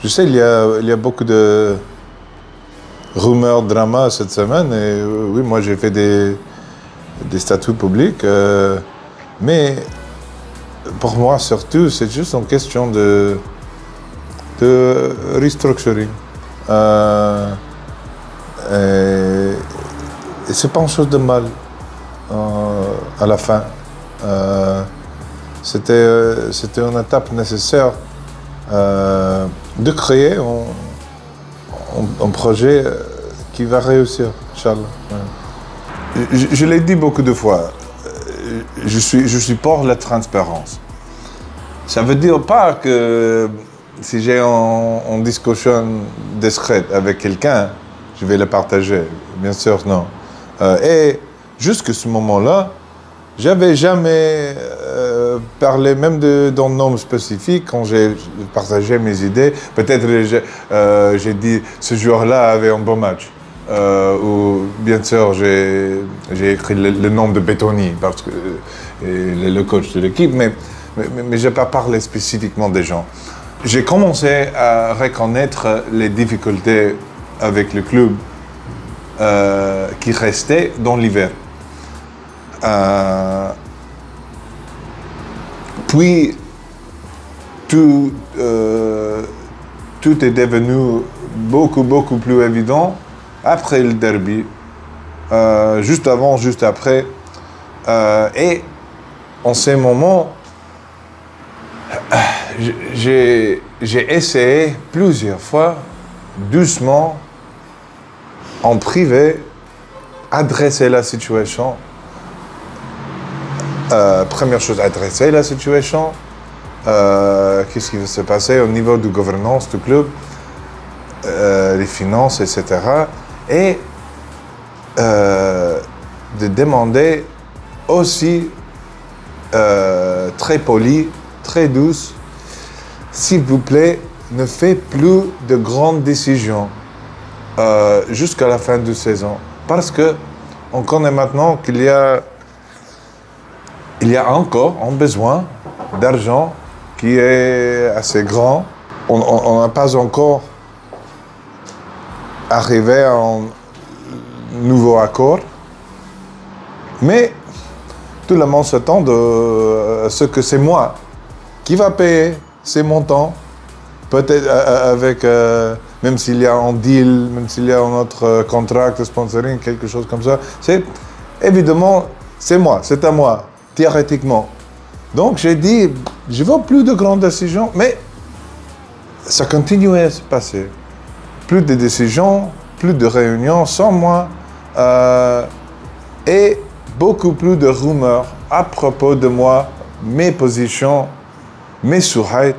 Je sais, il y a beaucoup de rumeurs, drama cette semaine. Et oui, moi, j'ai fait des statuts publics. Mais pour moi, surtout, c'est juste une question de restructuring. Et c'est pas une chose de mal à la fin. C'était une étape nécessaire de créer un projet qui va réussir, Inch'Allah. Ouais. Je l'ai dit beaucoup de fois, je suis pour la transparence. Ça veut dire pas que si j'ai une discussion discrète avec quelqu'un, je vais le partager. Bien sûr, non. Et jusqu'à ce moment-là, j'avais jamais parlé même d'un nom spécifique quand j'ai partagé mes idées. Peut-être j'ai dit ce joueur-là avait un bon match. Ou bien sûr j'ai écrit le nom de Bétoni parce que le coach de l'équipe, mais je n'ai pas parlé spécifiquement des gens. J'ai commencé à reconnaître les difficultés avec le club qui restait dans l'hiver. Puis, tout est devenu beaucoup plus évident après le derby, juste avant, juste après. Et en ces moments, j'ai essayé plusieurs fois, doucement, en privé, adresser la situation. Première chose, adresser la situation. Qu'est-ce qui va se passer au niveau de gouvernance du club, les finances, etc. Et de demander aussi, très poli, très douce, s'il vous plaît, ne faites plus de grandes décisions jusqu'à la fin de saison. Parce que on connaît maintenant qu'il y a encore un besoin d'argent qui est assez grand. On n'a pas encore arrivé à un nouveau accord. Mais tout le monde s'attend à ce que c'est moi qui va payer ces montants. Peut-être avec, même s'il y a un deal, même s'il y a un autre contrat de sponsoring, quelque chose comme ça. Évidemment, c'est moi, c'est à moi, théoriquement. Donc j'ai dit, je veux plus de grandes décisions, mais ça continuait à se passer. Plus de décisions, plus de réunions sans moi, et beaucoup plus de rumeurs à propos de moi, mes positions, mes souhaits.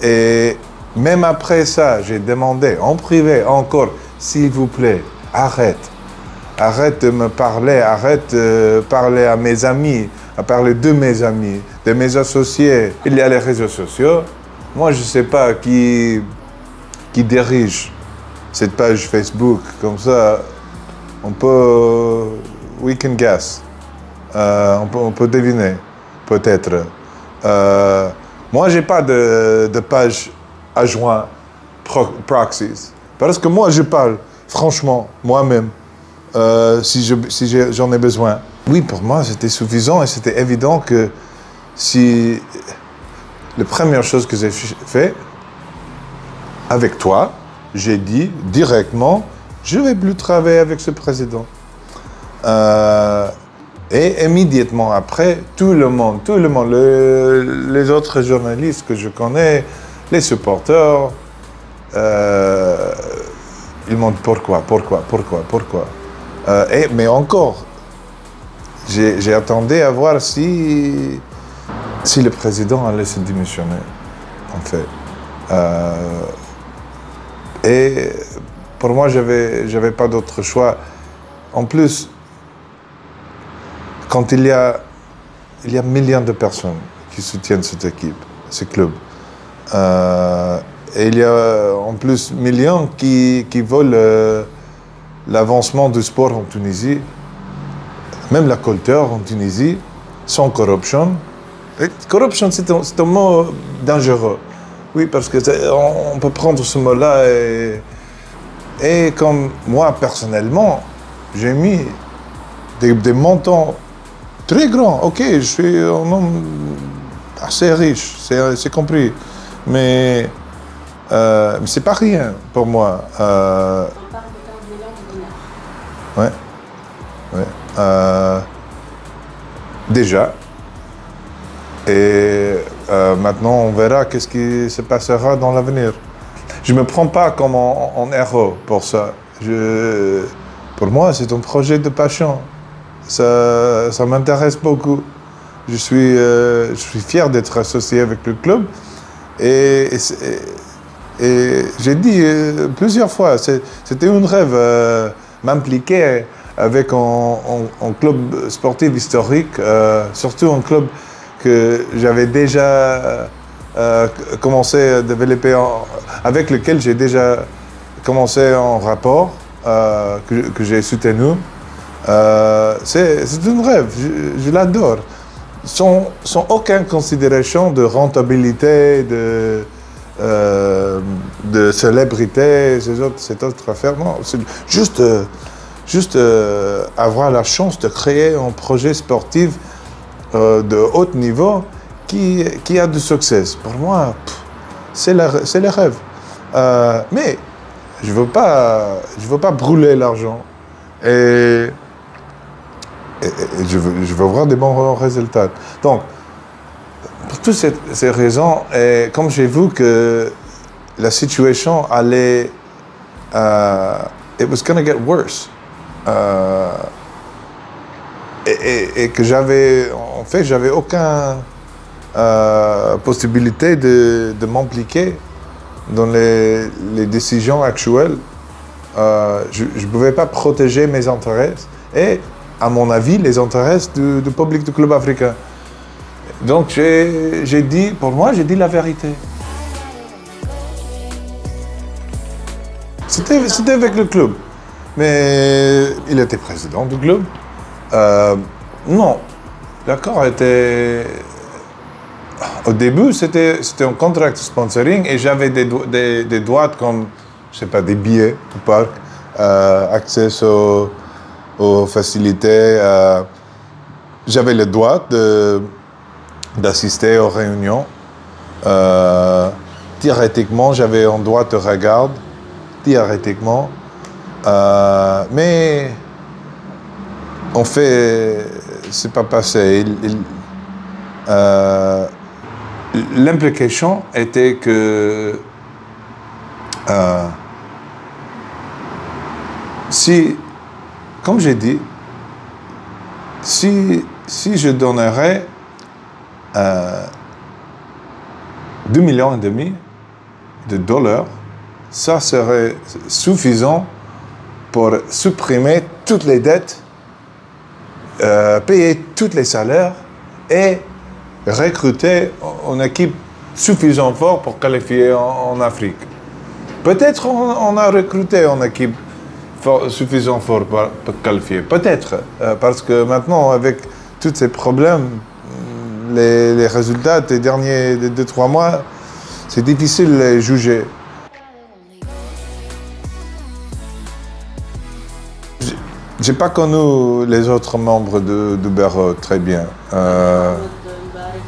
Et même après ça, j'ai demandé en privé encore, s'il vous plaît, arrête de me parler, arrête de parler à mes amis, à parler de mes amis, de mes associés. Il y a les réseaux sociaux. Moi, je ne sais pas qui dirige cette page Facebook. Comme ça, on peut, we can guess. On peut deviner, peut-être. Moi, je n'ai pas de page adjoint proxies. Parce que moi, je parle, franchement, moi-même, si j'en ai besoin. Oui, pour moi, c'était suffisant et c'était évident que si la première chose que j'ai fait avec toi, j'ai dit directement, je ne vais plus travailler avec ce président. Et immédiatement après, tout le monde, les autres journalistes que je connais, les supporters, ils m'ont dit pourquoi. Mais encore, j'ai attendu à voir si le président allait se démissionner, en fait. Et pour moi, j'avais pas d'autre choix. En plus, quand il y a millions de personnes qui soutiennent cette équipe, ce club, et il y a en plus millions qui veulent l'avancement du sport en Tunisie, même la culture en Tunisie, sans corruption. Et corruption, c'est un mot dangereux. Oui, parce que on peut prendre ce mot-là et comme moi, personnellement, j'ai mis des montants très grands. Ok, je suis un homme assez riche, c'est compris. Mais c'est pas rien pour moi. On parle de 15 millions de dollars. Ouais. Déjà. Et maintenant, on verra qu'est-ce qui se passera dans l'avenir. Je ne me prends pas comme en héros pour ça. Pour moi, c'est un projet de passion. Ça m'intéresse beaucoup. Je suis fier d'être associé avec le club. Et j'ai dit plusieurs fois, c'était un rêve m'impliquer avec un club sportif historique, surtout un club que j'avais déjà commencé à développer, avec lequel j'ai déjà commencé en rapport, que j'ai soutenu. C'est un rêve, je l'adore. Sans aucune considération de rentabilité, de célébrité, cette autre affaire. Non, c'est juste avoir la chance de créer un projet sportif de haut niveau qui a du succès. Pour moi, c'est le rêve. Mais je veux pas brûler l'argent et je veux voir des bons résultats. Donc, pour toutes ces raisons, et comme j'ai vu que la situation allait, it was gonna get worse, et que j'avais aucune possibilité de m'impliquer dans les décisions actuelles. Je ne pouvais pas protéger mes intérêts et, à mon avis, les intérêts du public du club africain. Donc j'ai dit la vérité. C'était avec le club. Mais il était président du club. Non, l'accord était... Au début, c'était un contrat de sponsoring et j'avais des droits comme, je sais pas, des billets au parc, accès aux facilités. J'avais le droit d'assister aux réunions. Théoriquement, j'avais un droit de regard, théoriquement. Mais en fait, c'est pas passé. L'implication était que si, comme j'ai dit, si je donnerais 2,5 millions de dollars, ça serait suffisant pour supprimer toutes les dettes, payer tous les salaires et recruter une équipe suffisamment forte pour qualifier en Afrique. Peut-être on a recruté une équipe suffisamment forte pour qualifier. Peut-être, parce que maintenant, avec tous ces problèmes, les résultats des derniers 2-3 mois, c'est difficile de juger. J'ai pas connu les autres membres de Berro très bien.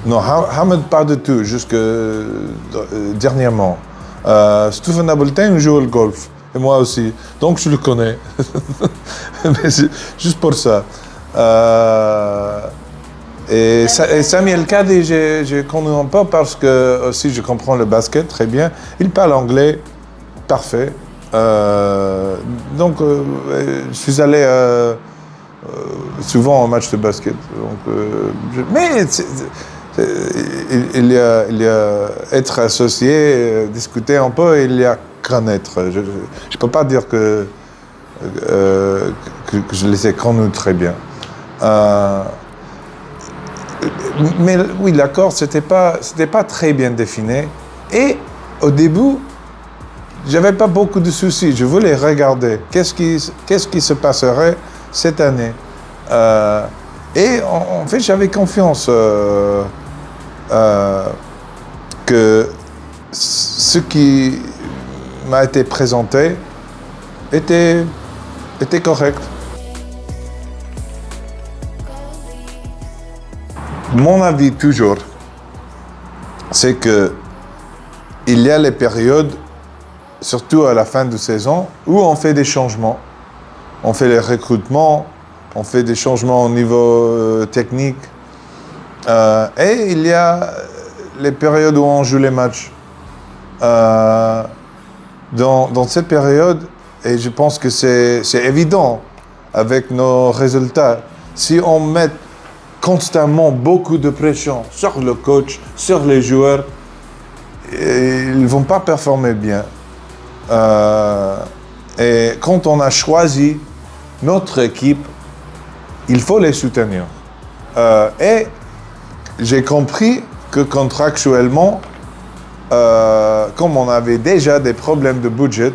Non, Hamed pas du tout, jusque dernièrement. Stephen Abeltain joue au golf, et moi aussi, donc je le connais. Mais juste pour ça. Et Samuel Kadi, j'ai connu un peu parce que aussi je comprends le basket très bien. Il parle anglais, parfait. Donc, je suis allé souvent au match de basket. Donc, mais il y a être associé, discuter un peu, il y a connaître. Je ne peux pas dire que je les ai connus très bien. Mais oui, l'accord, c'était pas très bien défini. Et au début, j'avais pas beaucoup de soucis. Je voulais regarder qu'est-ce qui se passerait cette année. Et en fait, j'avais confiance que ce qui m'a été présenté était correct. Mon avis toujours, c'est que il y a les périodes, surtout à la fin de saison, où on fait des changements. On fait les recrutements, on fait des changements au niveau technique. Et il y a les périodes où on joue les matchs. Dans cette période, et je pense que c'est évident avec nos résultats, si on met constamment beaucoup de pression sur le coach, sur les joueurs, ils ne vont pas performer bien. Et quand on a choisi notre équipe, il faut les soutenir. Et j'ai compris que contractuellement, comme on avait déjà des problèmes de budget,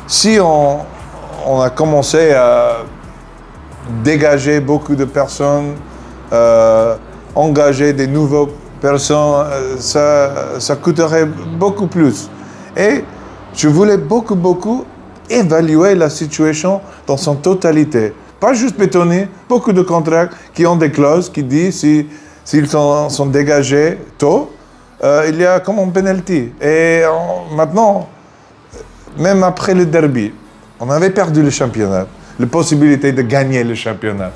si on a commencé à dégager beaucoup de personnes, engager des nouvelles personnes, ça coûterait beaucoup plus. Et je voulais beaucoup évaluer la situation dans son totalité. Pas juste bétonner, beaucoup de contrats qui ont des clauses qui disent s'ils sont dégagés tôt, il y a comme un penalty. Et maintenant, même après le derby, on avait perdu le championnat, la possibilité de gagner le championnat.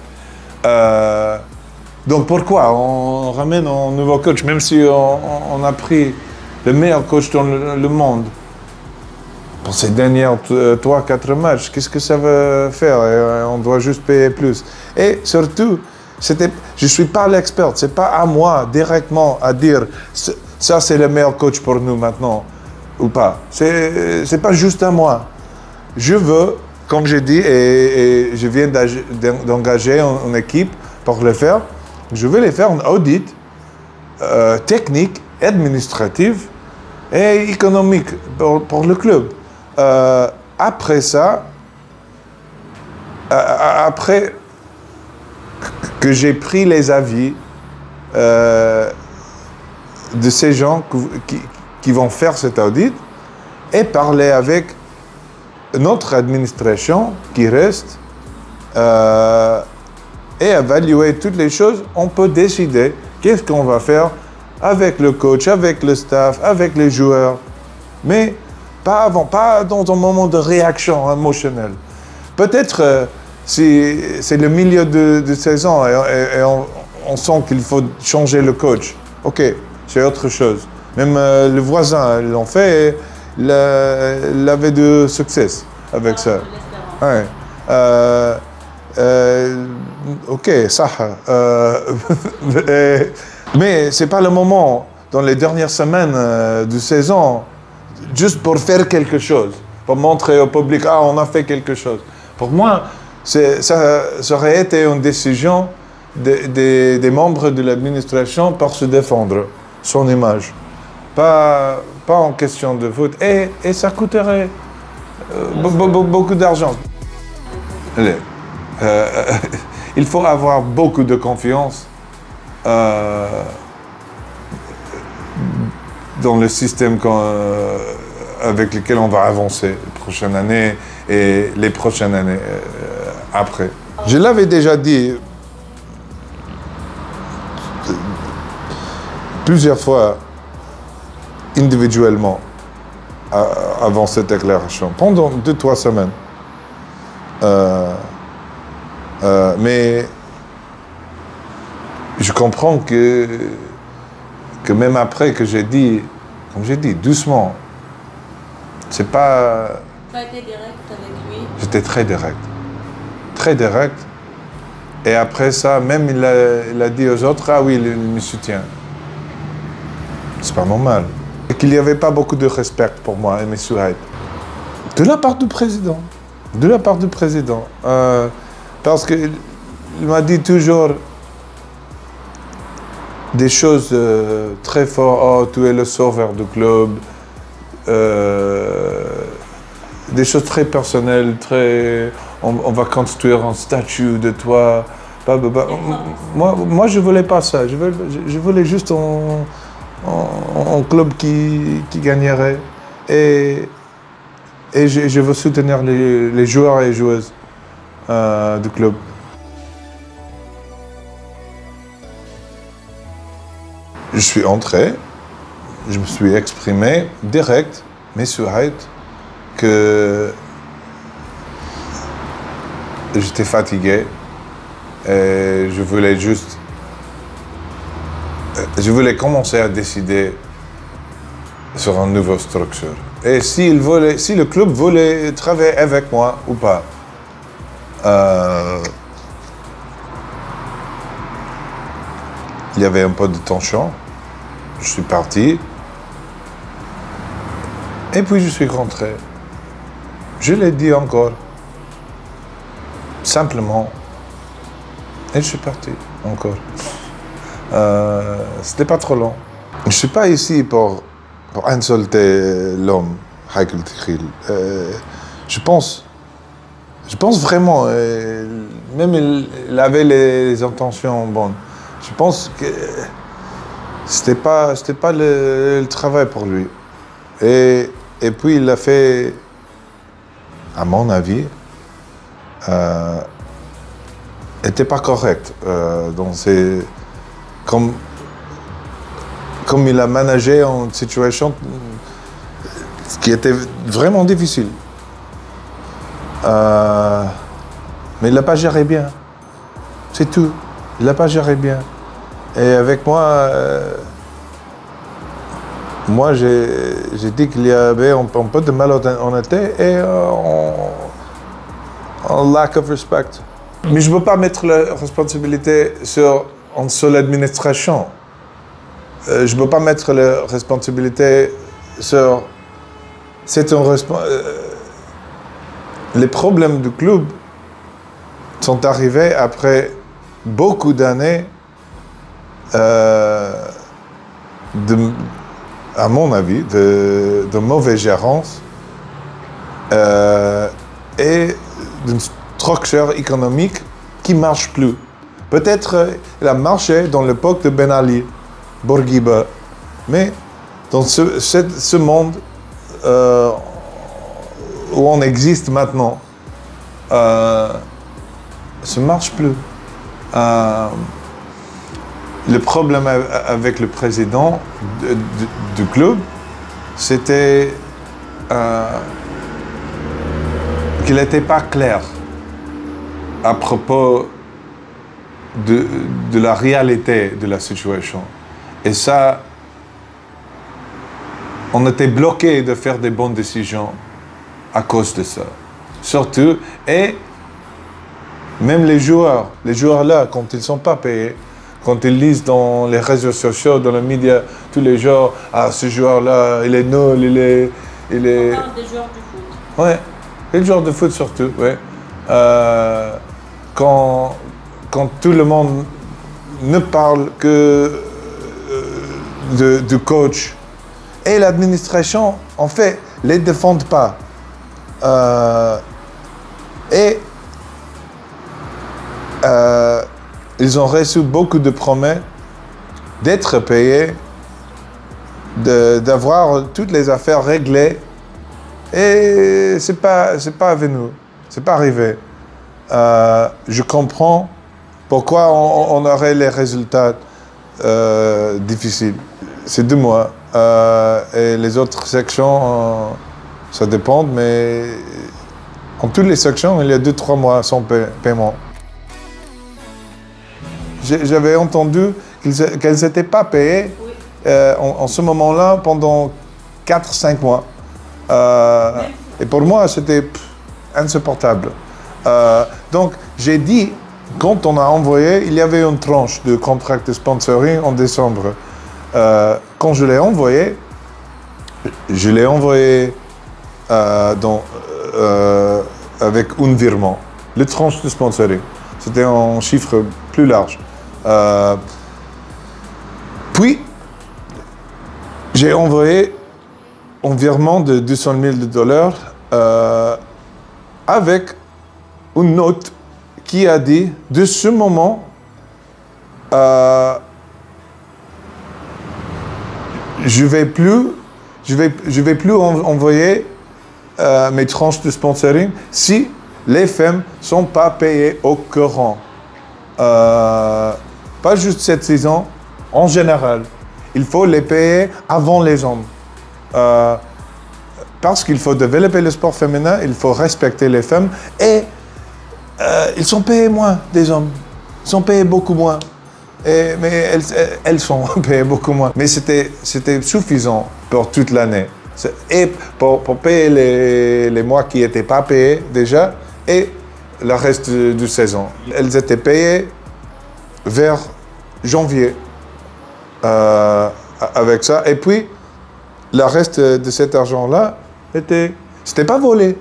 Donc pourquoi on ramène un nouveau coach, même si on a pris le meilleur coach dans le monde pour ces derniers 3-4 matchs, qu'est-ce que ça veut faire? On doit juste payer plus. Et surtout, je ne suis pas l'expert, ce n'est pas à moi directement à dire ça c'est le meilleur coach pour nous maintenant ou pas. C'est pas juste à moi. Je veux, comme j'ai dit, et je viens d'engager une équipe pour le faire, je vais les faire un audit technique, administratif et économique pour le club. Après ça, après que j'ai pris les avis de ces gens qui vont faire cet audit et parler avec notre administration qui reste et évaluer toutes les choses, on peut décider qu'est-ce qu'on va faire avec le coach, avec le staff, avec les joueurs. Mais pas avant, pas dans un moment de réaction émotionnelle. Peut-être si c'est le milieu de saison et on sent qu'il faut changer le coach. Ok, c'est autre chose. Même le voisin l'ont fait et il avait de succès avec ça. Ouais. Ok, ça. Mais c'est pas le moment dans les dernières semaines de saison juste pour faire quelque chose, pour montrer au public on a fait quelque chose. Pour moi, ça aurait été une décision des membres de l'administration pour se défendre son image, pas en question de foot. Et ça coûterait beaucoup d'argent. Il faut avoir beaucoup de confiance dans le système avec lequel on va avancer la prochaine année et les prochaines années après. Je l'avais déjà dit plusieurs fois individuellement avant cette déclaration, pendant 2-3 semaines. Mais je comprends que même après que j'ai dit, comme j'ai dit, doucement, c'est pas... Tu as été direct avec lui? J'étais très direct. Très direct. Et après ça, même il a dit aux autres, ah oui, il me soutient. C'est pas normal. Et qu'il n'y avait pas beaucoup de respect pour moi et mes Souhaïb. De la part du président. De la part du président. Parce qu'il m'a dit toujours des choses très fortes. Oh, tu es le sauveur du club. Des choses très personnelles, très... On va construire un statut de toi. Moi, je ne voulais pas ça. Je voulais juste un un club qui gagnerait. Et je veux soutenir les joueurs et les joueuses du club. Je suis entré, je me suis exprimé direct, mais sur que j'étais fatigué et je voulais commencer à décider sur une nouvelle structure. Et si le club voulait travailler avec moi ou pas. Il y avait un peu de tension. Je suis parti. Et puis je suis rentré. Je l'ai dit encore. Simplement. Et je suis parti encore. C'était pas trop long. Je suis pas ici pour insulter l'homme, Haïkel Tikhil. Je pense vraiment, même il avait les intentions bonnes. Je pense que c'était pas le travail pour lui. Et puis il a fait, à mon avis, n'était pas correct. Donc c'est comme il a managé une situation qui était vraiment difficile. Mais il l'a pas géré bien. C'est tout. Il l'a pas géré bien. Et avec moi, j'ai dit qu'il y avait un peu de malhonnêteté et un lack of respect. Mais je ne veux pas mettre la responsabilité sur l'administration. Je ne peux pas mettre la responsabilité sur... Les problèmes du club sont arrivés après beaucoup d'années à mon avis, de mauvaise gérance et d'une structure économique qui ne marche plus. Peut-être il a marché dans l'époque de Ben Ali, Bourguiba, mais dans ce monde où on existe maintenant, ça ne marche plus. Le problème avec le président du club, c'était qu'il n'était pas clair à propos de la réalité de la situation. Et ça, on était bloqué de faire des bonnes décisions à cause de ça. Surtout, et même les joueurs là, quand ils ne sont pas payés, quand ils lisent dans les réseaux sociaux, dans les médias, tous les jours, ah, ce joueur-là, il est nul, il est... On parle des joueurs du foot. Ouais, les joueurs de foot surtout, ouais. Quand tout le monde ne parle que du coach et l'administration, en fait, les défendent pas. Ils ont reçu beaucoup de promesses d'être payés, d'avoir toutes les affaires réglées, et c'est pas venu, c'est pas arrivé. Je comprends pourquoi on aurait les résultats difficiles. C'est 2 mois. Et les autres sections, ça dépend, mais en toutes les sections, il y a 2-3 mois sans paiement. J'avais entendu qu'elles n'étaient pas payées en ce moment-là pendant 4-5 mois. Et pour moi, c'était insupportable. Donc, j'ai dit, quand on a envoyé, il y avait une tranche de contrat de sponsoring en décembre. Quand je l'ai envoyé avec un virement, le tranche de sponsoring. C'était un chiffre plus large. Puis, j'ai envoyé un virement de 200 000 $ avec une note qui a dit, de ce moment, je vais plus envoyer mes tranches de sponsoring si les femmes ne sont pas payées au courant. Pas juste cette saison, en général. Il faut les payer avant les hommes. Parce qu'il faut développer le sport féminin, il faut respecter les femmes et ils sont payés moins des hommes. Ils sont payés beaucoup moins. Mais elles sont payées beaucoup moins. Mais c'était suffisant pour toute l'année. Et pour payer les mois qui n'étaient pas payés déjà et le reste de saison. Elles étaient payées vers janvier avec ça. Et puis, le reste de cet argent-là, c'était pas volé.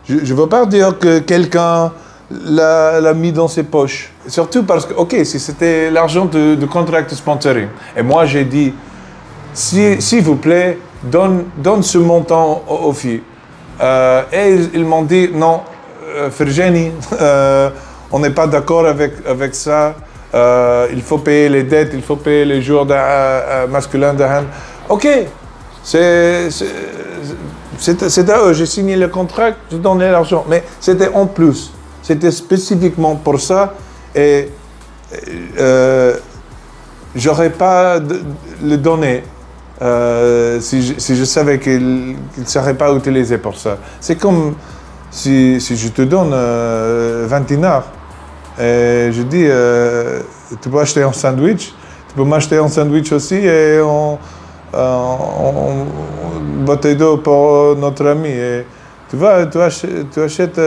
Je ne veux pas dire que quelqu'un l'a mis dans ses poches. Surtout parce que, ok, si c'était l'argent de contract de sponsoring. Et moi, j'ai dit, s'il vous plaît, donne ce montant aux filles. Et ils m'ont dit, non, Ferjani, on n'est pas d'accord avec ça. Il faut payer les dettes, il faut payer les jours masculins de hand. Ok, c'est à eux. J'ai signé le contrat, j'ai donné l'argent. Mais c'était en plus. C'était spécifiquement pour ça. Et j'aurais pas le donné si je savais qu'il ne serait pas utilisé pour ça. C'est comme si je te donne 20 dinars et je dis tu peux acheter un sandwich, tu peux m'acheter un sandwich aussi et bouteille d'eau pour notre ami. Et tu achètes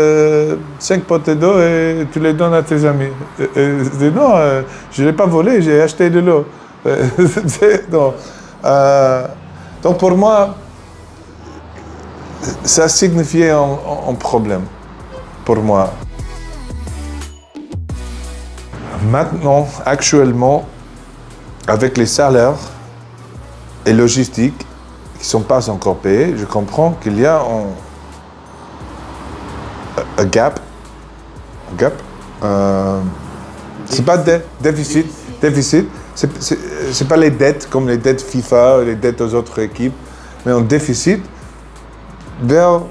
5 bouteilles d'eau et tu les donnes à tes amis. Je dis non, je ne l'ai pas volé, j'ai acheté de l'eau. Donc pour moi, ça signifiait un problème pour moi. Maintenant, actuellement, avec les salaires et logistiques qui ne sont pas encore payés, je comprends qu'il y a un gap. C'est pas déficit. C'est pas les dettes comme les dettes FIFA, les dettes aux autres équipes, mais un déficit vers,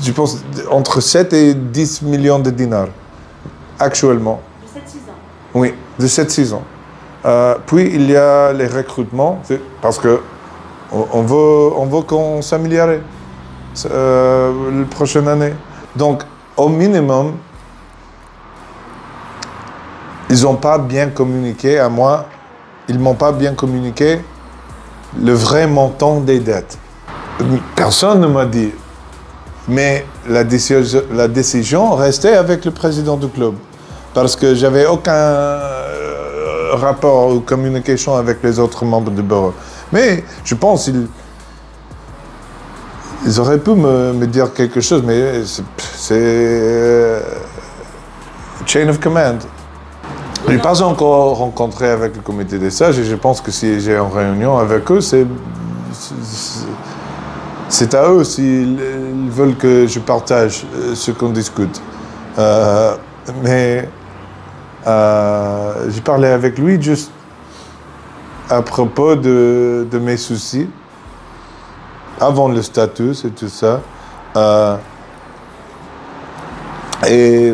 je pense, entre 7 et 10 millions de dinars, actuellement. De 7-6 ans. Oui, de 7-6 ans. Puis il y a les recrutements, parce que on veut qu'on s'améliore la prochaine année. Donc, au minimum, ils n'ont pas bien communiqué à moi, ils ne m'ont pas bien communiqué le vrai montant des dettes. Personne ne m'a dit, mais la décision restait avec le président du club, parce que j'avais aucun rapport ou communication avec les autres membres du bureau. Mais je pense ils auraient pu me dire quelque chose, mais c'est chain of command. Je n'ai pas encore rencontré avec le comité des sages et je pense que si j'ai une réunion avec eux, c'est à eux s'ils veulent que je partage ce qu'on discute. Mais j'ai parlé avec lui juste à propos de mes soucis, avant le statut et tout ça. Et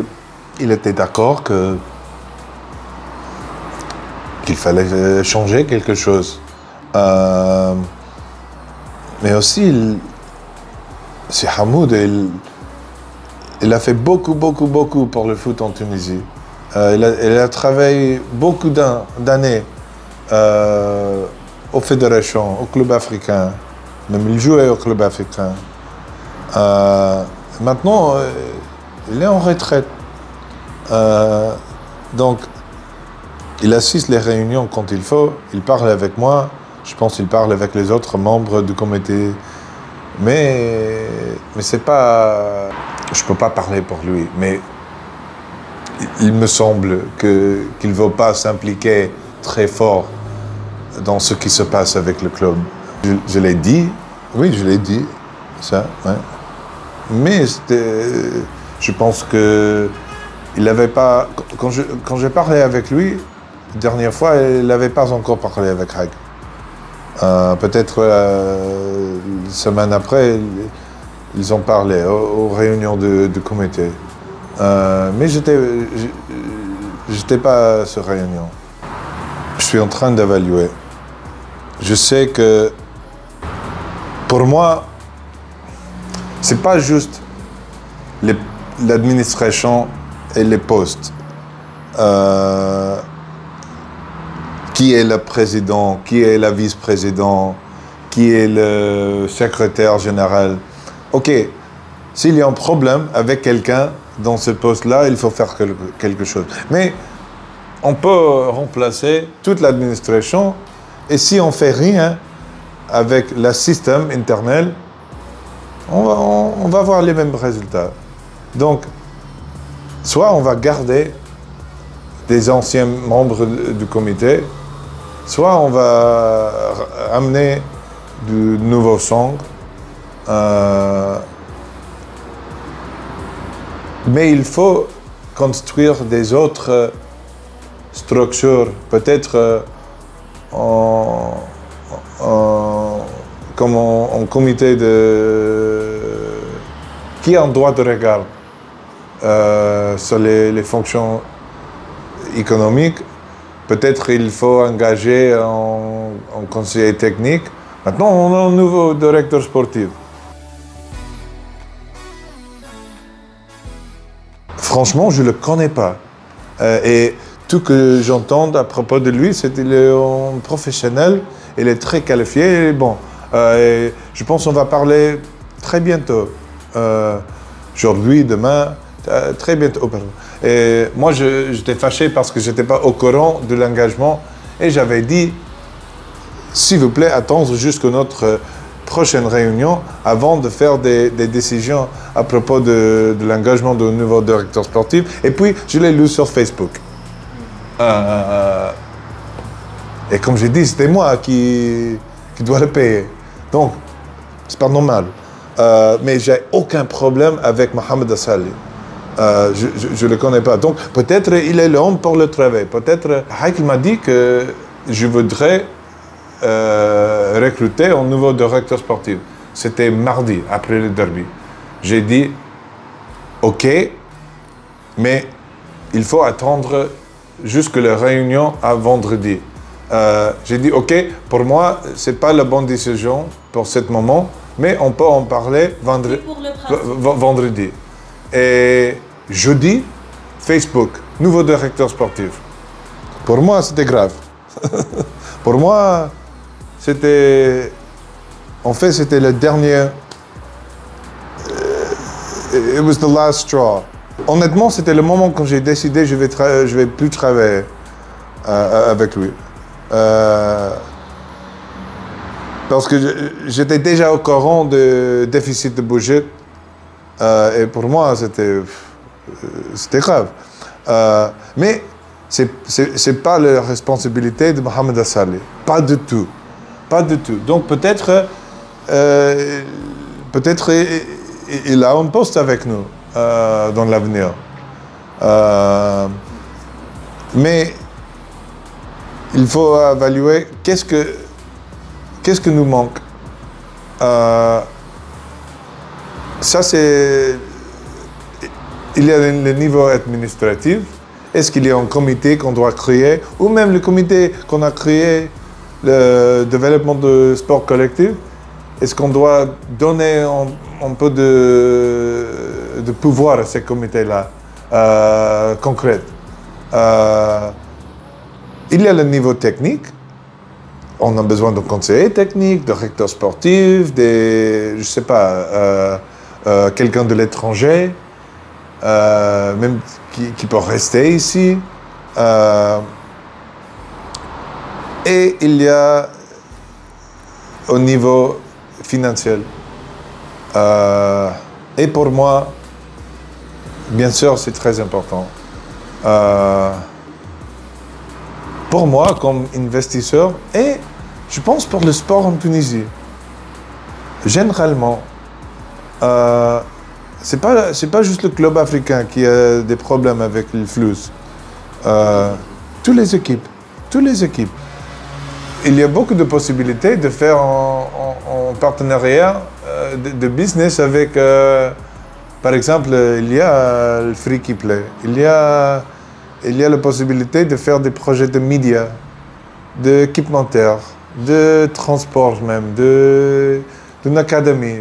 il était d'accord qu'il fallait changer quelque chose. Mais aussi, c'est Hamoud, il a fait beaucoup pour le foot en Tunisie. Il a travaillé beaucoup d'années aux fédérations, au club africain. Même il jouait au club africain. Maintenant, il est en retraite. Donc, il assiste les réunions quand il faut, il parle avec moi, je pense qu'il parle avec les autres membres du comité. Mais c'est pas... Je peux pas parler pour lui, mais il me semble qu'il ne veut pas s'impliquer très fort dans ce qui se passe avec le club. Je l'ai dit, oui, je l'ai dit, ça, ouais. Mais je pense que il n'avait pas... Quand j'ai parlé avec lui, la dernière fois, il n'avait pas encore parlé avec Haig. Peut-être une semaine après, ils ont parlé aux réunions du comité. Mais j'étais pas à cette réunion. Je suis en train d'évaluer. Je sais que pour moi, c'est pas juste l'administration et les postes. Qui est le président, qui est la vice-président, qui est le secrétaire général. Ok, s'il y a un problème avec quelqu'un dans ce poste-là, il faut faire quelque chose. Mais on peut remplacer toute l'administration et si on ne fait rien avec le système interne, on va avoir les mêmes résultats. Donc, soit on va garder des anciens membres du comité, soit on va amener du nouveau sang. Mais il faut construire des autres structures, peut-être comme un comité qui a un droit de regard sur les fonctions économiques. Peut-être il faut engager un conseiller technique. Maintenant, on a un nouveau directeur sportif. Franchement, je ne le connais pas. Et tout ce que j'entends à propos de lui, c'est qu'il est un professionnel, il est très qualifié. Et bon, et je pense qu'on va parler très bientôt. Aujourd'hui, demain, très bientôt. Et moi, j'étais fâché parce que je n'étais pas au courant de l'engagement et j'avais dit, s'il vous plaît, attendre jusqu'à notre prochaine réunion avant de faire des décisions à propos de l'engagement du nouveau directeur sportif. Et puis, je l'ai lu sur Facebook. Et comme j'ai dit, c'était moi qui dois le payer. Donc, c'est pas normal. Mais j'ai aucun problème avec Mohamed Asali. Je ne le connais pas. Donc, peut-être il est l'homme pour le travail. Peut-être, Haïk m'a dit que je voudrais recruter un nouveau directeur sportif. C'était mardi, après le derby. J'ai dit, OK, mais il faut attendre jusqu'à la réunion à vendredi. J'ai dit, OK, pour moi, ce n'est pas la bonne décision pour ce moment, mais on peut en parler vendredi. Et jeudi, Facebook, nouveau directeur sportif. Pour moi, c'était grave. Pour moi, c'était... En fait, c'était le dernier... It was the last straw. Honnêtement, c'était le moment quand j'ai décidé que je vais plus travailler avec lui. Parce que j'étais déjà au courant du déficit de budget. Et pour moi, c'était grave. Mais c'est pas la responsabilité de Mohamed Asali. Pas du tout. Pas du tout. Donc peut-être il a un poste avec nous dans l'avenir. Mais il faut évaluer qu'est-ce que nous manque. Ça, c'est... Il y a le niveau administratif. Est-ce qu'il y a un comité qu'on doit créer, ou même le comité qu'on a créé, le développement de sport collectif? Est-ce qu'on doit donner un peu de pouvoir à ces comités-là, concrets? Il y a le niveau technique. On a besoin de conseillers techniques, de recteurs sportifs, je ne sais pas, quelqu'un de l'étranger, même qui peut rester ici. Et il y a au niveau financier. Et pour moi, bien sûr, c'est très important. Pour moi, comme investisseur, et je pense pour le sport en Tunisie, généralement, c'est pas juste le club africain qui a des problèmes avec le flux. Toutes les équipes. toutes les équipes. Il y a beaucoup de possibilités de faire en partenariat de business avec, par exemple, il y a le Free Key Play, il y a la possibilité de faire des projets de médias, d'équipementaire, de transport même, d'une académie.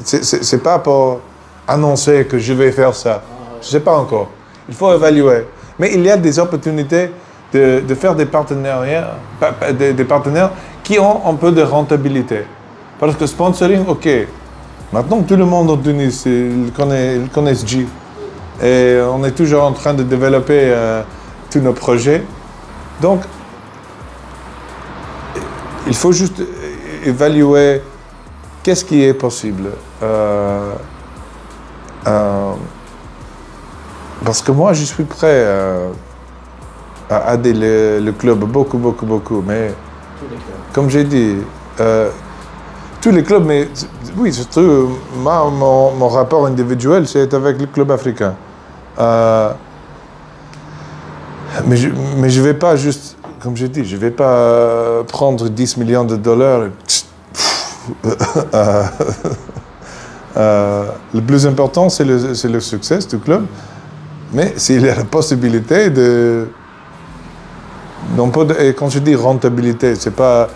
C'est pas pour annoncer que je vais faire ça. Je ne sais pas encore. Il faut évaluer. Mais il y a des opportunités de faire des partenariats, des partenaires qui ont un peu de rentabilité. Parce que sponsoring, ok. Maintenant, tout le monde en Tunis, ils connaissent G. Et on est toujours en train de développer tous nos projets. Donc, il faut juste évaluer qu'est-ce qui est possible. Parce que moi, je suis prêt à aider le club beaucoup. Mais comme j'ai dit, tous les clubs, mais oui, surtout, mon rapport individuel, c'est avec le club africain. Mais je ne vais pas juste, comme j'ai dit, je ne vais pas prendre 10 millions de dollars. Le plus important, c'est le succès du club. Mais s'il y a la possibilité de... Et quand je dis rentabilité, c'est pas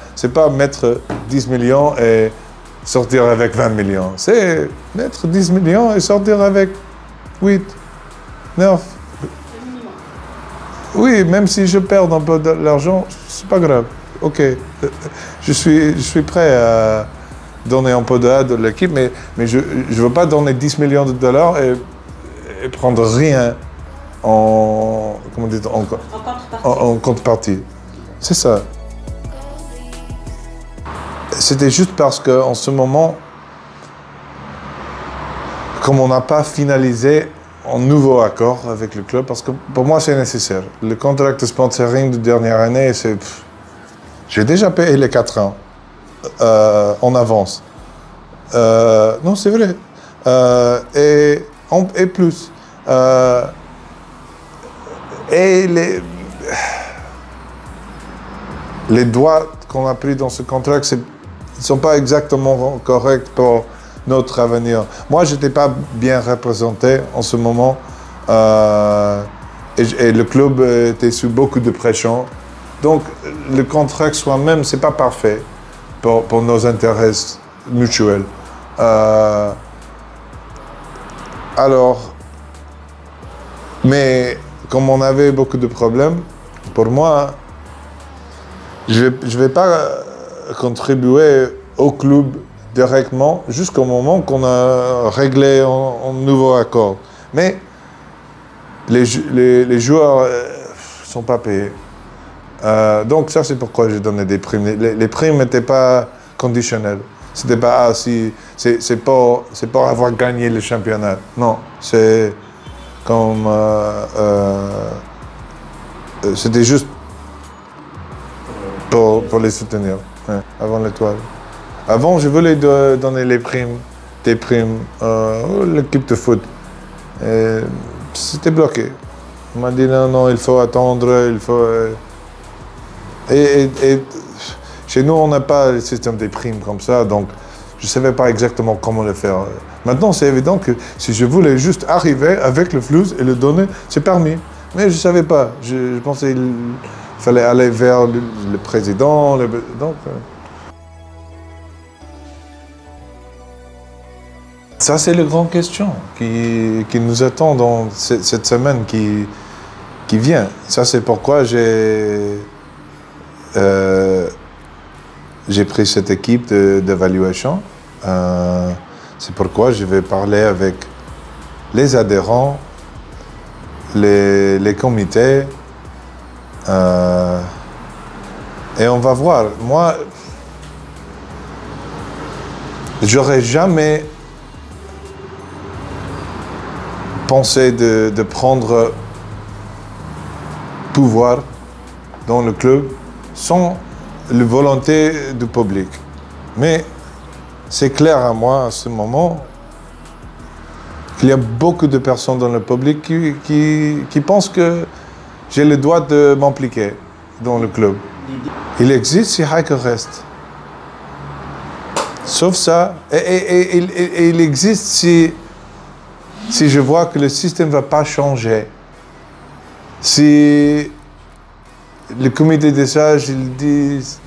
mettre 10 millions et sortir avec 20 millions. C'est mettre 10 millions et sortir avec 8, 9. Oui, même si je perds un peu d'argent, c'est pas grave. Ok, je suis prêt à donner un peu d'aide à l'équipe, mais je ne veux pas donner 10 millions de dollars et prendre rien en contrepartie. C'est ça. C'était juste parce qu'en ce moment, comme on n'a pas finalisé un nouveau accord avec le club, parce que pour moi c'est nécessaire. Le contrat de sponsoring de dernière année, c'est... J'ai déjà payé les 4 ans en avance. Non, c'est vrai. Et plus. Et les droits qu'on a pris dans ce contrat, ils ne sont pas exactement corrects pour notre avenir. Moi, je n'étais pas bien représenté en ce moment. Et le club était sous beaucoup de pression. Donc, le contrat soi-même, ce n'est pas parfait pour nos intérêts mutuels. Mais comme on avait beaucoup de problèmes, pour moi, je ne vais pas contribuer au club directement jusqu'au moment qu'on a réglé un nouveau accord. Mais les joueurs ne sont pas payés. Donc ça, c'est pourquoi j'ai donné des primes. Les primes n'étaient pas conditionnelles. C'était pas c'est pour avoir gagné le championnat. Non, c'est comme c'était juste pour les soutenir, ouais, avant l'étoile. Avant, je voulais donner des primes l'équipe de foot. C'était bloqué. On m'a dit non, il faut attendre, il faut... Et chez nous, on n'a pas le système des primes comme ça, donc je ne savais pas exactement comment le faire. Maintenant, c'est évident que si je voulais juste arriver avec le flux et le donner, c'est permis. Mais je ne savais pas. Je pensais qu'il fallait aller vers le président. Donc, ça, c'est la grande question qui nous attend dans cette semaine qui vient. Ça, c'est pourquoi j'ai pris cette équipe d'évaluation. C'est pourquoi je vais parler avec les adhérents, les comités, et on va voir. Moi, j'aurais jamais pensé de prendre pouvoir dans le club sans la volonté du public. Mais c'est clair à moi à ce moment qu'il y a beaucoup de personnes dans le public qui pensent que j'ai le droit de m'impliquer dans le club. Il existe si Hacker reste. Sauf ça, et il existe si je vois que le système ne va pas changer. Si le comité des sages, ils disent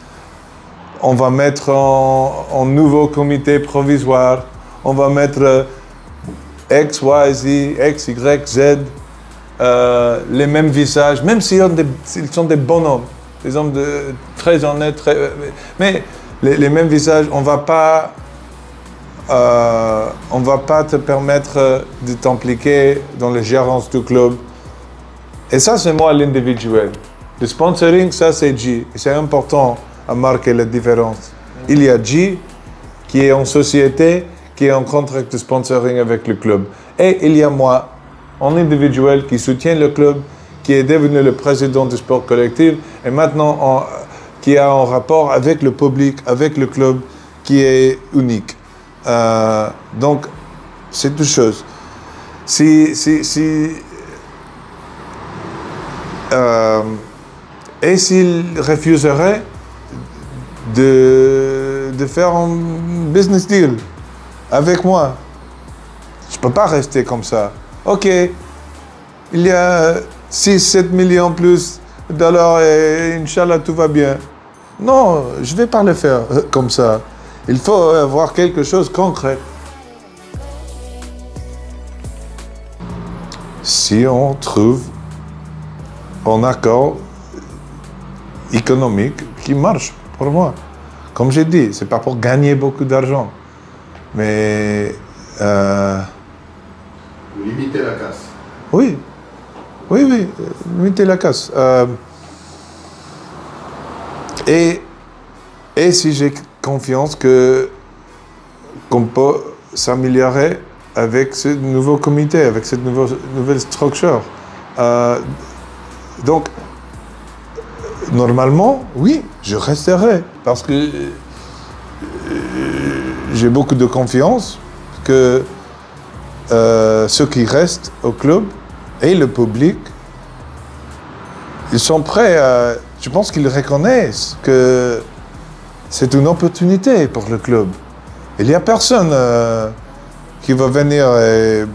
on va mettre en nouveau comité provisoire, on va mettre X, Y, Z, X, Y, Z, les mêmes visages, même s'ils sont des bonhommes, des hommes très honnêtes, mais les mêmes visages, on va pas te permettre de t'impliquer dans la gérance du club. Et ça, c'est moi l'individuel. Le sponsoring, ça c'est G. Et c'est important à marquer la différence. Il y a G qui est en société, qui est en contrat de sponsoring avec le club. Et il y a moi, en individuel, qui soutient le club, qui est devenu le président du sport collectif et maintenant qui a un rapport avec le public, avec le club, qui est unique. Donc, c'est deux choses. Et s'il refuserait de faire un business deal avec moi, je ne peux pas rester comme ça. Ok, il y a 6-7 millions plus de dollars et Inch'Allah tout va bien. Non, je ne vais pas le faire comme ça. Il faut avoir quelque chose de concret. Si on trouve un accord économique qui marche pour moi. Comme j'ai dit, ce n'est pas pour gagner beaucoup d'argent, mais... limiter la casse. Oui, limiter la casse. Et si j'ai confiance qu'on peut s'améliorer avec ce nouveau comité, avec cette nouvelle structure. Donc, normalement, oui, je resterai parce que j'ai beaucoup de confiance que ceux qui restent au club et le public, ils sont prêts à... Je pense qu'ils reconnaissent que c'est une opportunité pour le club. Il n'y a personne qui va venir et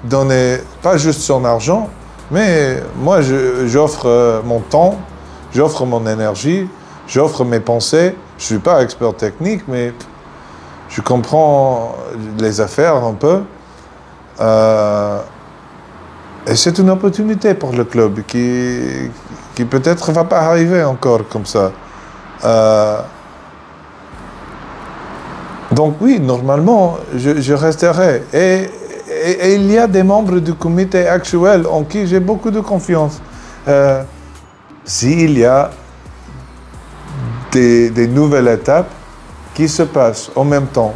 donner pas juste son argent, mais moi j'offre mon temps, j'offre mon énergie, j'offre mes pensées. Je ne suis pas expert technique, mais je comprends les affaires un peu. Et c'est une opportunité pour le club qui peut-être ne va pas arriver encore comme ça. Donc oui, normalement, je resterai. Et il y a des membres du comité actuel en qui j'ai beaucoup de confiance. S'il y a des nouvelles étapes qui se passent en même temps,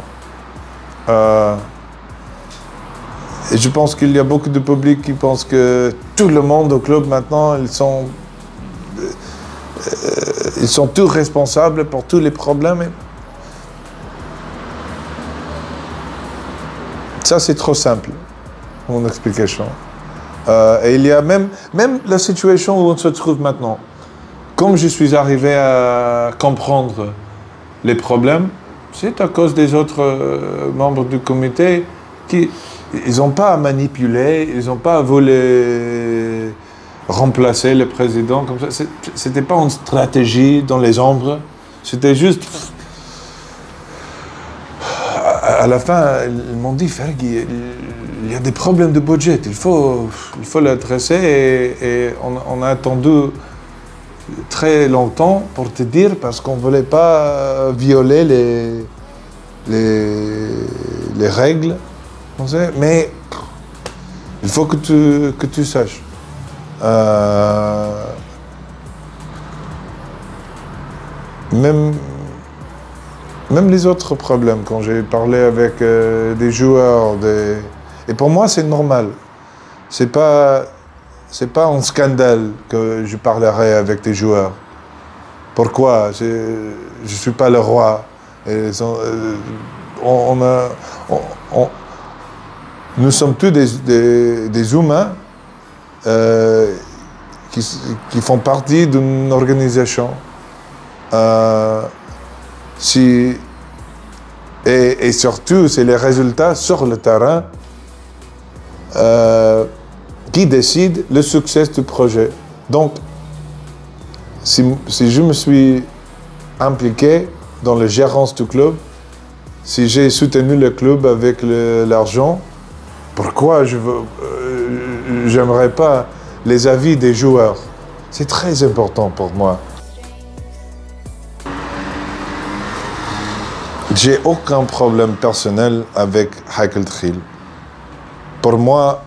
et je pense qu'il y a beaucoup de public qui pensent que tout le monde au club maintenant, ils sont tous responsables pour tous les problèmes. Ça, c'est trop simple, mon explication. Et il y a même la situation où on se trouve maintenant. Comme je suis arrivé à comprendre les problèmes, c'est à cause des autres membres du comité qui... Ils n'ont pas à manipuler, ils n'ont pas à voler remplacer le président comme ça. Ce n'était pas une stratégie dans les ombres, c'était juste... À la fin, ils m'ont dit, Fergie, il y a des problèmes de budget, il faut l'adresser et on a attendu très longtemps pour te dire parce qu'on ne voulait pas violer les règles. Mais il faut que tu saches. Même les autres problèmes, quand j'ai parlé avec des joueurs, et pour moi c'est normal. C'est pas un scandale que je parlerai avec des joueurs. Pourquoi? Je suis pas le roi. Nous sommes tous des humains qui font partie d'une organisation. Et surtout, c'est les résultats sur le terrain qui décident le succès du projet. Donc, si je me suis impliqué dans la gérance du club, si j'ai soutenu le club avec l'argent, pourquoi j'aimerais pas les avis des joueurs? C'est très important pour moi. J'ai aucun problème personnel avec Hakel Tril. Pour moi,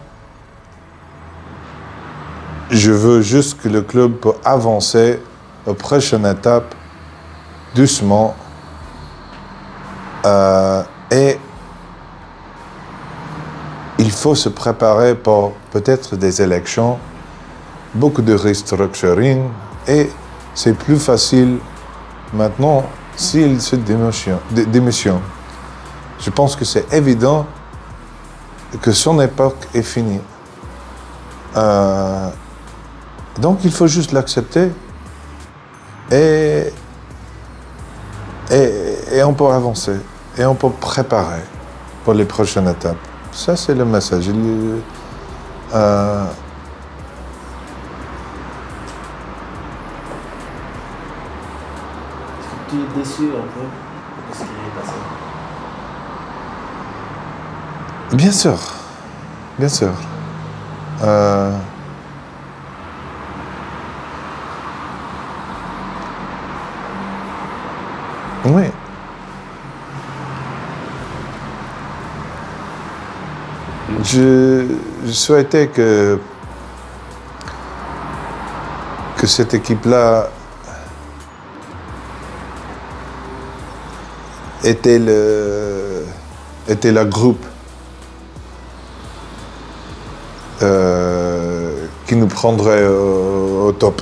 je veux juste que le club peut avancer aux prochaines étapes doucement et il faut se préparer pour peut-être des élections, beaucoup de restructuring et c'est plus facile maintenant s'il se démissionne. Je pense que c'est évident que son époque est finie. Donc il faut juste l'accepter et on peut avancer et on peut préparer pour les prochaines étapes. Ça, c'est le message. Tu es déçu un peu de ce qui est passé? Bien sûr, bien sûr. Oui. Je souhaitais que cette équipe-là était la groupe qui nous prendrait au top.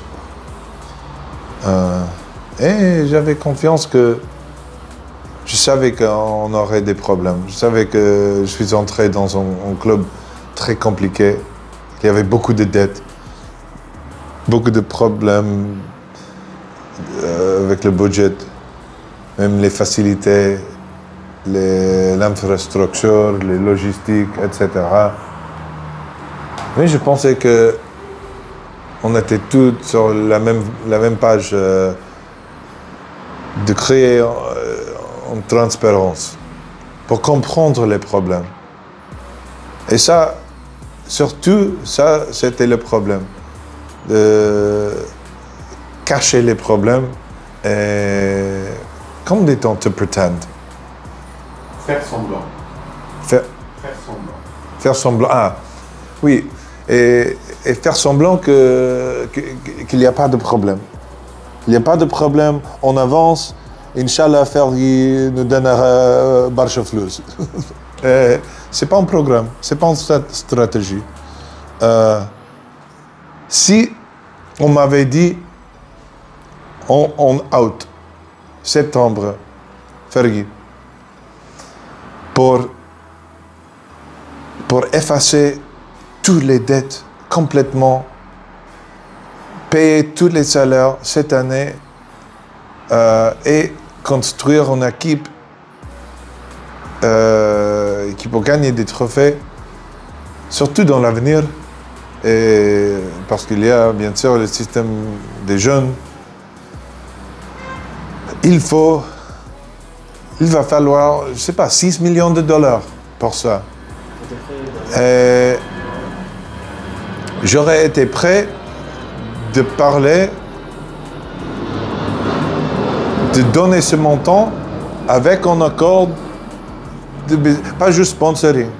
Et j'avais confiance que je savais qu'on aurait des problèmes. Je savais que je suis entré dans un club très compliqué, qu'il y avait beaucoup de dettes, beaucoup de problèmes avec le budget, même les facilités, l'infrastructure, les logistiques, etc. Mais je pensais que on était tous sur la même page de créer une transparence pour comprendre les problèmes. Et ça, surtout, ça, c'était le problème. De cacher les problèmes et, comme dit-on, to pretend. Faire semblant. Faire semblant. Faire semblant, ah, oui. Et faire semblant qu'il n'y a pas de problème. Il n'y a pas de problème, on avance, Inch'Allah, Fergie nous donnera Barcha Flus. C'est pas un programme, c'est pas une stratégie. Si on m'avait dit on out, septembre, Fergie, pour effacer toutes les dettes complètement, payer tous les salaires cette année et construire une équipe qui peut gagner des trophées, surtout dans l'avenir, parce qu'il y a bien sûr le système des jeunes. Il va falloir, je ne sais pas, 6 millions de dollars pour ça. J'aurais été prêt de parler, de donner ce montant avec un accord, pas juste sponsoring.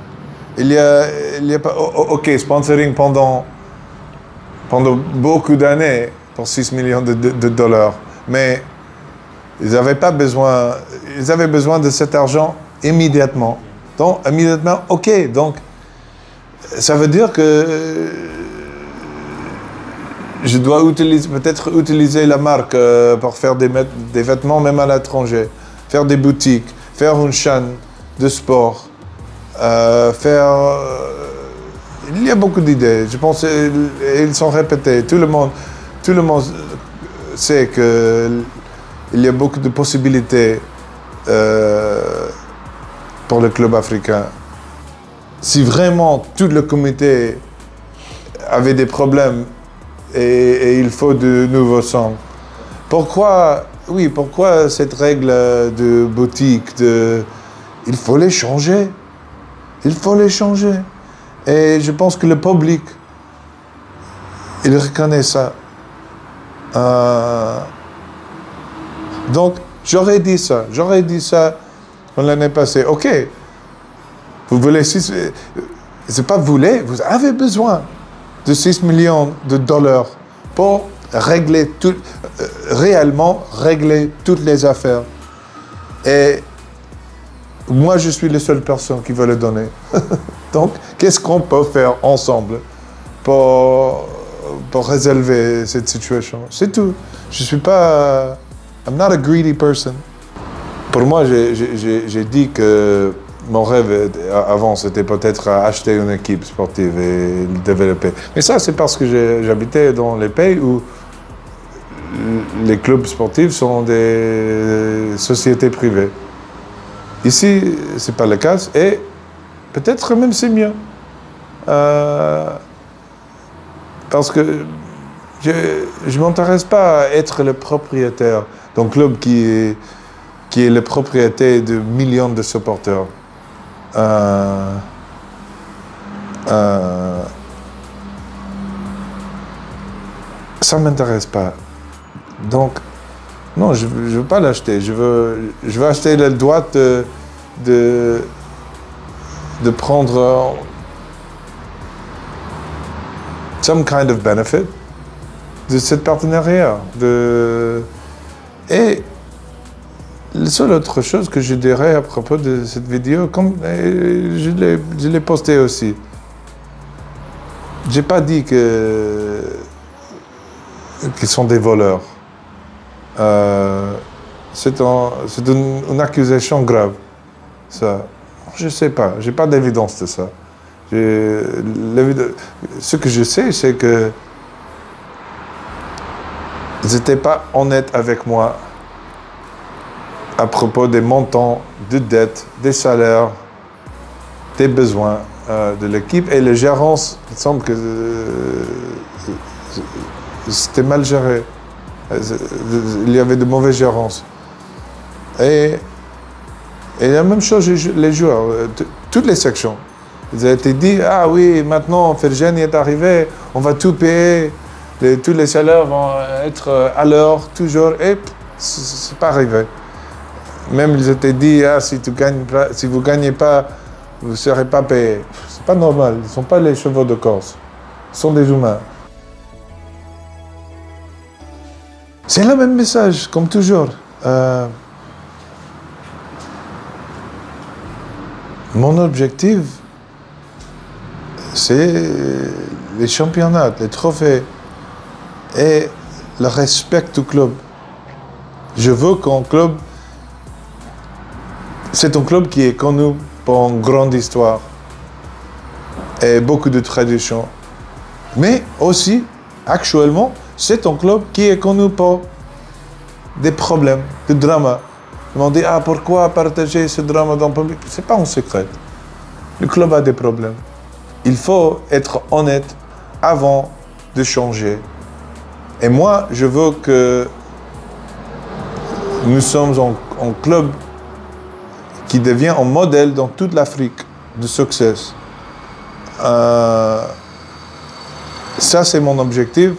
Il y a pas, ok, sponsoring pendant beaucoup d'années pour 6 millions de dollars, mais ils n'avaient pas besoin, ils avaient besoin de cet argent immédiatement. Donc, immédiatement, ok, donc ça veut dire que je dois peut-être utiliser la marque pour faire des vêtements même à l'étranger, faire des boutiques, faire une chaîne de sport, faire il y a beaucoup d'idées. Je pense qu'ils sont répétés. Tout le monde sait qu'il y a beaucoup de possibilités pour le club africain. Si vraiment tout le comité avait des problèmes et il faut de nouveaux sons, pourquoi cette règle de boutique, il faut les changer. Il faut les changer. Et je pense que le public, il reconnaît ça. Donc, j'aurais dit ça l'année passée. Ok, vous voulez 6... C'est pas vous voulez, vous avez besoin de 6 millions de dollars pour régler réellement régler toutes les affaires. Et moi, je suis la seule personne qui veut le donner. Donc, qu'est-ce qu'on peut faire ensemble pour résolver cette situation? C'est tout. Je suis pas... I'm not a greedy person. Pour moi, j'ai dit que mon rêve avant, c'était peut-être acheter une équipe sportive et le développer. Mais ça, c'est parce que j'habitais dans les pays où les clubs sportifs sont des sociétés privées. Ici, ce n'est pas le cas et peut-être même c'est mieux. Parce que je ne m'intéresse pas à être le propriétaire d'un club qui est le propriétaire de millions de supporters. Ça ne m'intéresse pas. Donc, non, je ne veux pas l'acheter. Je veux acheter le droit de prendre some kind of benefit de ce partenariat. Et la seule autre chose que je dirais à propos de cette vidéo, comme je l'ai posté aussi, j'ai pas dit qu'ils sont des voleurs. C'est une accusation grave. Ça, je sais pas, j'ai pas d'évidence de ça. Ce que je sais, c'est que ils n'étaient pas honnêtes avec moi à propos des montants de dettes, des salaires, des besoins de l'équipe. Et la gérance, il semble que c'était mal géré. Il y avait de mauvaises gérances. Et la même chose, les joueurs, toutes les sections. Ils ont été dit, ah oui, maintenant, Fergen est arrivé, on va tout payer, tous les salaires vont être à l'heure, toujours, et c'est pas arrivé. Même ils étaient dit, ah, si vous gagnez pas, vous ne serez pas payé. C'est pas normal, ils ne sont pas les chevaux de Corse, ce sont des humains. C'est le même message, comme toujours. Mon objectif, c'est les championnats, les trophées et le respect du club. Je veux qu'un club... C'est un club qui est connu pour une grande histoire et beaucoup de traditions. Mais aussi, actuellement, c'est un club qui est connu pour des problèmes, des dramas. Ils m'ont dit, ah, pourquoi partager ce drama dans le public? Ce n'est pas un secret. Le club a des problèmes. Il faut être honnête avant de changer. Et moi, je veux que nous sommes un club qui devient un modèle dans toute l'Afrique de succès. Ça, c'est mon objectif.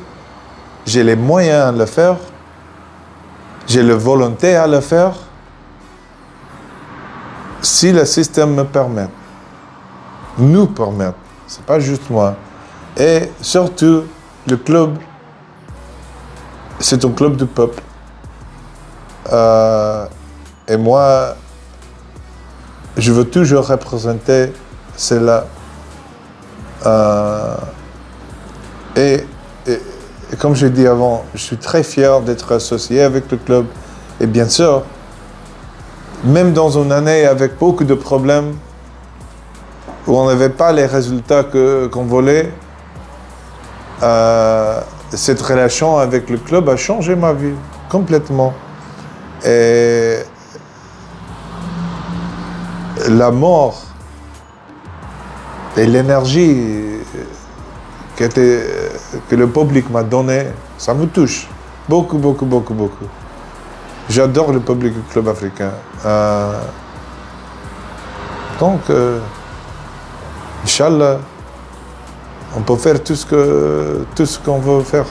J'ai les moyens de le faire. J'ai la volonté à le faire. Si le système me permet. Nous permet. C'est pas juste moi. Et surtout, le club, c'est un club du peuple. Et moi, je veux toujours représenter cela. Et comme j'ai dit avant, je suis très fier d'être associé avec le club. Et bien sûr, même dans une année avec beaucoup de problèmes, où on n'avait pas les résultats qu'on voulait, cette relation avec le club a changé ma vie complètement. Et la mort et l'énergie que le public m'a donnée, ça me touche beaucoup, beaucoup, beaucoup, beaucoup. J'adore le public du club africain. Donc, Inch'Allah, on peut faire tout ce qu'on veut faire.